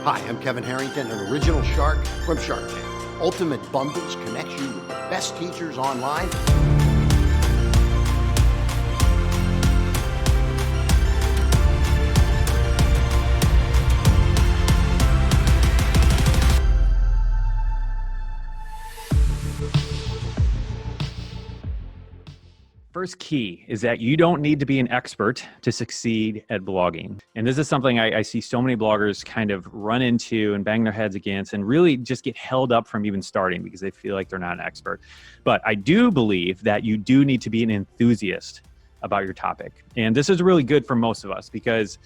Hi, I'm Kevin Harrington, an original shark from Shark Tank. Ultimate Bundles connects you with the best teachers online. First key is that you don't need to be an expert to succeed at blogging. And this is something I see so many bloggers kind of run into and bang their heads against and really just get held up from even starting because they feel like they're not an expert. But I do believe that you do need to be an enthusiast about your topic. And this is really good for most of us because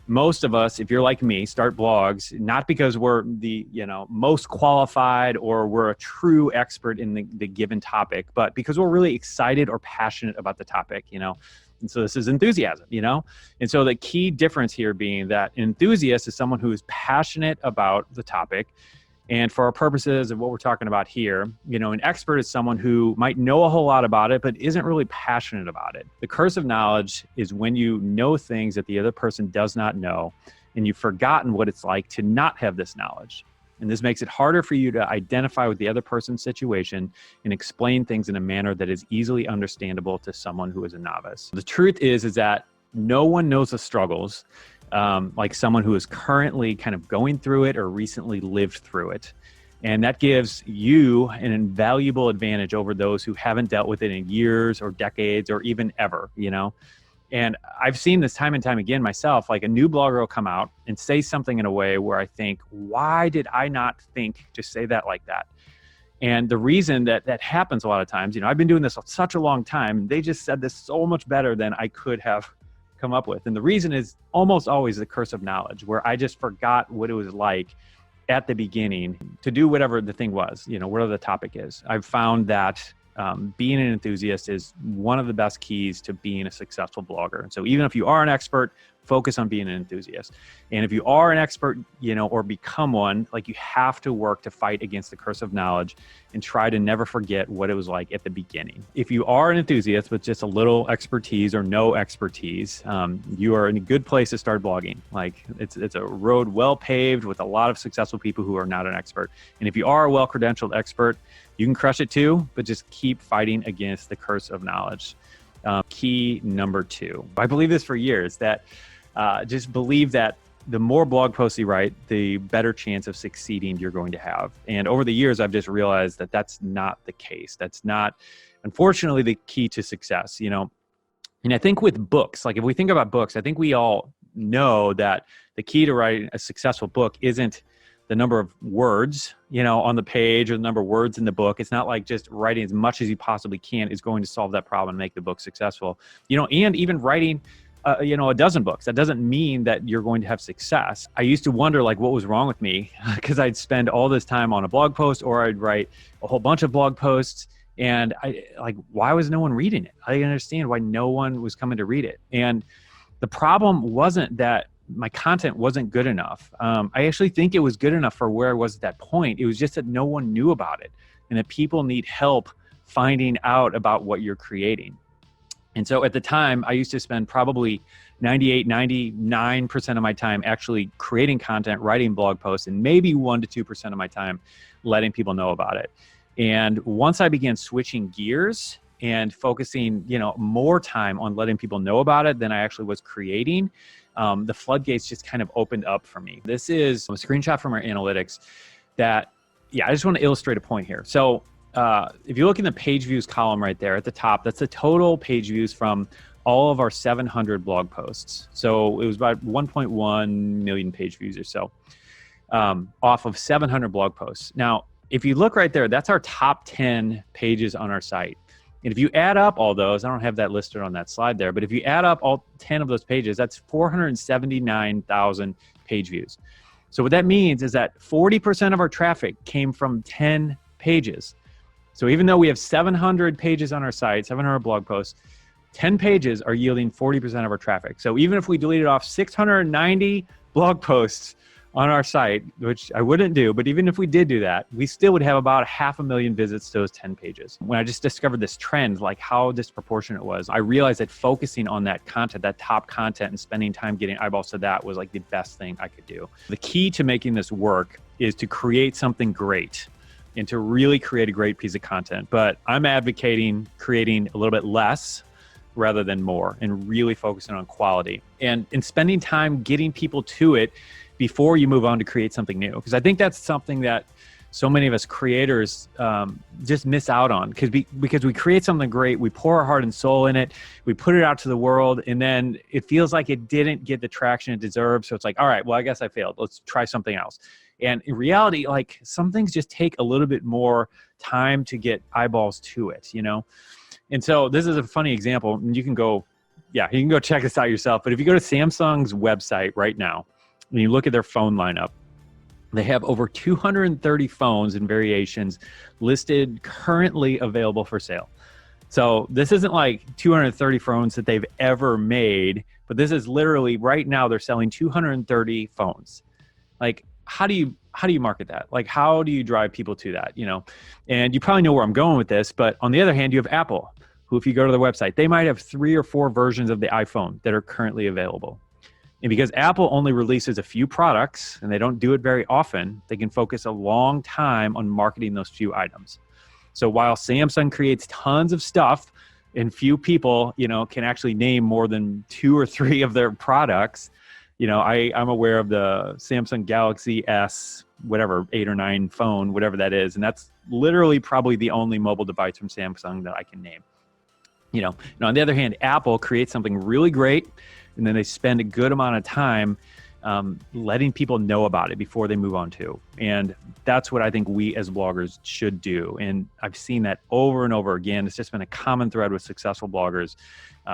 most of us, if you're like me, start blogs, not because we're the most qualified or we're a true expert in the given topic, but because we're really excited or passionate about the topic, And so this is enthusiasm, And so the key difference here being that an enthusiast is someone who is passionate about the topic. And for our purposes of what we're talking about here, an expert is someone who might know a whole lot about it, but isn't really passionate about it. The curse of knowledge is when you know things that the other person does not know, and you've forgotten what it's like to not have this knowledge. And this makes it harder for you to identify with the other person's situation and explain things in a manner that is easily understandable to someone who is a novice. The truth is that no one knows the struggles like someone who is currently kind of going through it or recently lived through it. And that gives you an invaluable advantage over those who haven't dealt with it in years or decades or even ever, And I've seen this time and time again myself, like a new blogger will come out and say something in a way where I think, why did I not think to say that like that? And the reason that happens a lot of times, I've been doing this such a long time, they just said this so much better than I could have come up with. And the reason is almost always the curse of knowledge, where I just forgot what it was like at the beginning to do whatever the thing was, whatever the topic is. I've found that being an enthusiast is one of the best keys to being a successful blogger. And so even if you are an expert, focus on being an enthusiast. And if you are an expert, or become one, like you have to work to fight against the curse of knowledge and try to never forget what it was like at the beginning. If you are an enthusiast with just a little expertise or no expertise, you are in a good place to start blogging. Like it's a road well paved with a lot of successful people who are not an expert. And if you are a well-credentialed expert, you can crush it too, but just keep fighting against the curse of knowledge. Key number 2. I believe this for years, that just believe that the more blog posts you write, the better chance of succeeding you're going to have. And over the years, I've just realized that that's not the case. That's not, unfortunately, the key to success, And I think with books, like if we think about books, I think we all know that the key to writing a successful book isn't the number of words, on the page or the number of words in the book. It's not like just writing as much as you possibly can is going to solve that problem and make the book successful, and even writing a dozen books. That doesn't mean that you're going to have success. I used to wonder what was wrong with me because I'd spend all this time on a blog post or I'd write a whole bunch of blog posts and why was no one reading it? I didn't understand why no one was coming to read it. And the problem wasn't that my content wasn't good enough. I actually think it was good enough for where I was at that point. It was just that no one knew about it and that people need help finding out about what you're creating. And so at the time, I used to spend probably 99% of my time actually creating content, writing blog posts, and maybe 1% to 2% of my time letting people know about it. And once I began switching gears and focusing, more time on letting people know about it than I actually was creating, the floodgates just kind of opened up for me. This is a screenshot from our analytics that, I just want to illustrate a point here. So if you look in the page views column right there at the top, that's the total page views from all of our 700 blog posts. So it was about 1.1 million page views or so off of 700 blog posts. Now, if you look right there, that's our top 10 pages on our site. And if you add up all those, I don't have that listed on that slide there, but if you add up all 10 of those pages, that's 479,000 page views. So what that means is that 40% of our traffic came from 10 pages. So even though we have 700 pages on our site, 700 blog posts, 10 pages are yielding 40% of our traffic. So even if we deleted off 690 blog posts on our site, which I wouldn't do, but even if we did do that, we still would have about 500,000 visits to those 10 pages. When I just discovered this trend, like how disproportionate it was, I realized that focusing on that content, that top content, and spending time getting eyeballs to that was like the best thing I could do. The key to making this work is to create something great and to really create a great piece of content. But I'm advocating creating a little bit less rather than more, and really focusing on quality and spending time getting people to it before you move on to create something new. Because I think that's something that so many of us creators just miss out on, because we create something great, we pour our heart and soul in it, we put it out to the world, and then it feels like it didn't get the traction it deserved. So it's like, all right, well, I guess I failed. Let's try something else. And in reality, like, some things just take a little bit more time to get eyeballs to it, you know? And so this is a funny example, and you can go check this out yourself. But if you go to Samsung's website right now, and you look at their phone lineup, they have over 230 phones and variations listed currently available for sale. So this isn't like 230 phones that they've ever made, but this is literally right now they're selling 230 phones. Like, how do you market that? Like, how do you drive people to that, you know? And you probably know where I'm going with this, but on the other hand, you have Apple, who, if you go to their website, they might have 3 or 4 versions of the iPhone that are currently available. And because Apple only releases a few products and they don't do it very often, they can focus a long time on marketing those few items. So while Samsung creates tons of stuff and few people, you know, can actually name more than 2 or 3 of their products, you know, I'm aware of the Samsung Galaxy S, whatever, 8 or 9 phone, whatever that is. And that's literally probably the only mobile device from Samsung that I can name. You know, and on the other hand, Apple creates something really great, and then they spend a good amount of time letting people know about it before they move on to. And that's what I think we as bloggers should do. And I've seen that over and over again. It's just been a common thread with successful bloggers.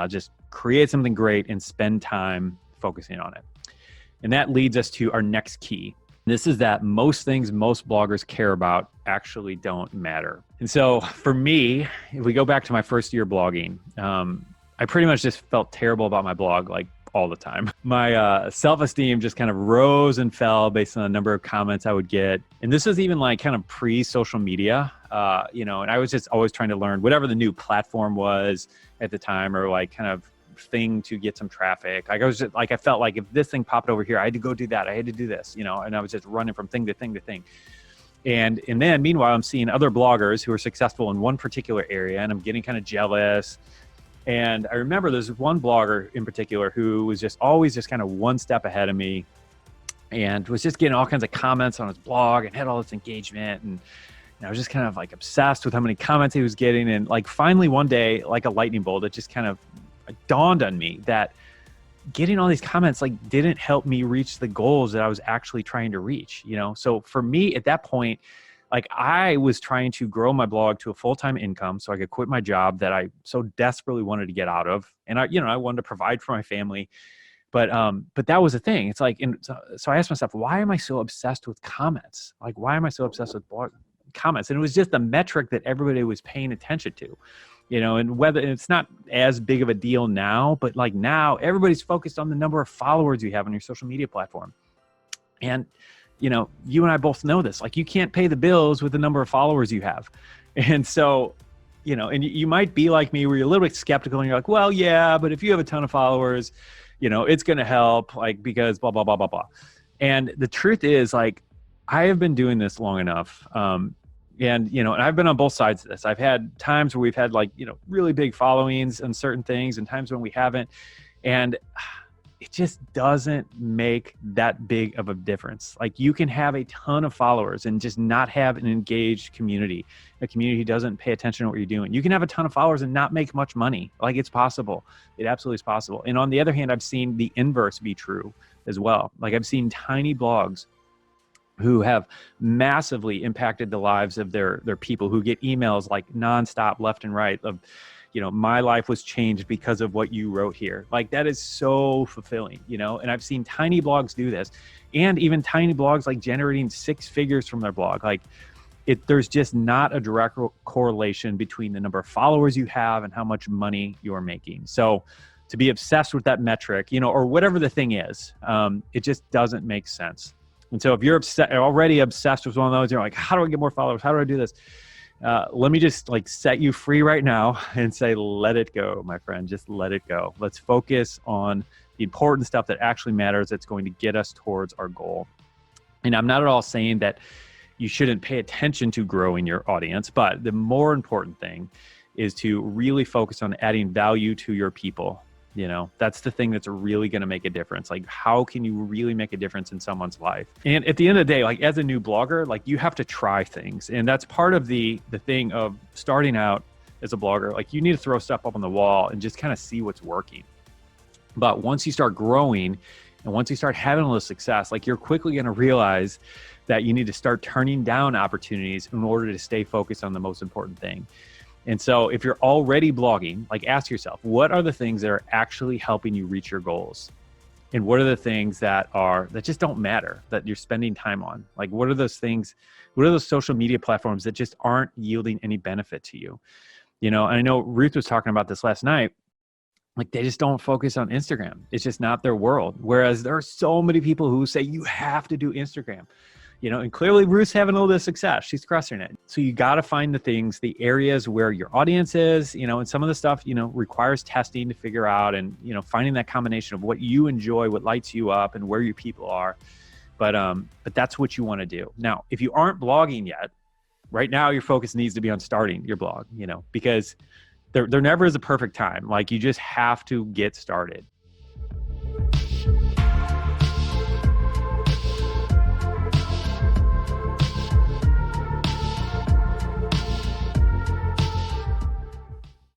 Just create something great and spend time focusing on it. And that leads us to our next key. This is that most things most bloggers care about actually don't matter. And so for me, if we go back to my first year blogging, I pretty much just felt terrible about my blog, like, all the time. My self-esteem just kind of rose and fell based on the number of comments I would get. And this was even like kind of pre-social media, you know, and I was just always trying to learn whatever the new platform was at the time, or like kind of thing to get some traffic. Like, I was just like, I felt like if this thing popped over here, I had to go do that. I had to do this, you know, and I was just running from thing to thing to thing. And then meanwhile, I'm seeing other bloggers who are successful in one particular area, and I'm getting kind of jealous. And I remember there's one blogger in particular who was just always just kind of one step ahead of me, and was just getting all kinds of comments on his blog and had all this engagement. And I was just kind of like obsessed with how many comments he was getting. And like finally one day, like a lightning bolt, it just kind of dawned on me that getting all these comments like didn't help me reach the goals that I was actually trying to reach, you know? So for me at that point, like, I was trying to grow my blog to a full-time income so I could quit my job that I so desperately wanted to get out of. And I wanted to provide for my family. But that was the thing. It's like, and so I asked myself, why am I so obsessed with comments? Like, why am I so obsessed with blog comments? And it was just the metric that everybody was paying attention to, you know, and whether it's not as big of a deal now, but like now everybody's focused on the number of followers you have on your social media platform. And, you know, you and I both know this, like, you can't pay the bills with the number of followers you have. And so, you know, and you might be like me where you're a little bit skeptical and you're like, well, yeah, but if you have a ton of followers, you know, it's going to help, like, because blah, blah, blah, blah, blah. And the truth is, like, I have been doing this long enough. And, you know, and I've been on both sides of this. I've had times where we've had, like, you know, really big followings on certain things, and times when we haven't. And it just doesn't make that big of a difference. Like, you can have a ton of followers and just not have an engaged community, a community who doesn't pay attention to what you're doing. You can have a ton of followers and not make much money. Like, it's possible. It absolutely is possible. And on the other hand, I've seen the inverse be true as well. Like, I've seen tiny blogs who have massively impacted the lives of their people, who get emails like nonstop left and right of, you know, my life was changed because of what you wrote here. Like, that is so fulfilling, you know? And I've seen tiny blogs do this, and even tiny blogs like generating 6 figures from their blog. Like, there's just not a direct correlation between the number of followers you have and how much money you're making. So to be obsessed with that metric, you know, or whatever the thing is, it just doesn't make sense. And so if you're already obsessed with one of those, you're like, how do I get more followers? How do I do this? Let me just like set you free right now and say, let it go, my friend. Just let it go. Let's focus on the important stuff that actually matters, that's going to get us towards our goal. And I'm not at all saying that you shouldn't pay attention to growing your audience, but the more important thing is to really focus on adding value to your people. You know, that's the thing that's really going to make a difference. Like, how can you really make a difference in someone's life? And at the end of the day, like as a new blogger, like you have to try things. And that's part of the thing of starting out as a blogger. Like you need to throw stuff up on the wall and just kind of see what's working. But once you start growing and once you start having a little success, like you're quickly going to realize that you need to start turning down opportunities in order to stay focused on the most important thing. And so if you're already blogging, like ask yourself, what are the things that are actually helping you reach your goals? And what are the things that just don't matter, that you're spending time on? Like, what are those things, what are those social media platforms that just aren't yielding any benefit to you? You know, and I know Ruth was talking about this last night. Like they just don't focus on Instagram. It's just not their world. Whereas there are so many people who say you have to do Instagram. You know, and clearly Ruth's having a little bit of success. She's crushing it. So you got to find the things, the areas where your audience is, you know, and some of the stuff, you know, requires testing to figure out and, you know, finding that combination of what you enjoy, what lights you up and where your people are. But that's what you want to do. Now, if you aren't blogging yet, right now your focus needs to be on starting your blog, you know, because there never is a perfect time. Like you just have to get started.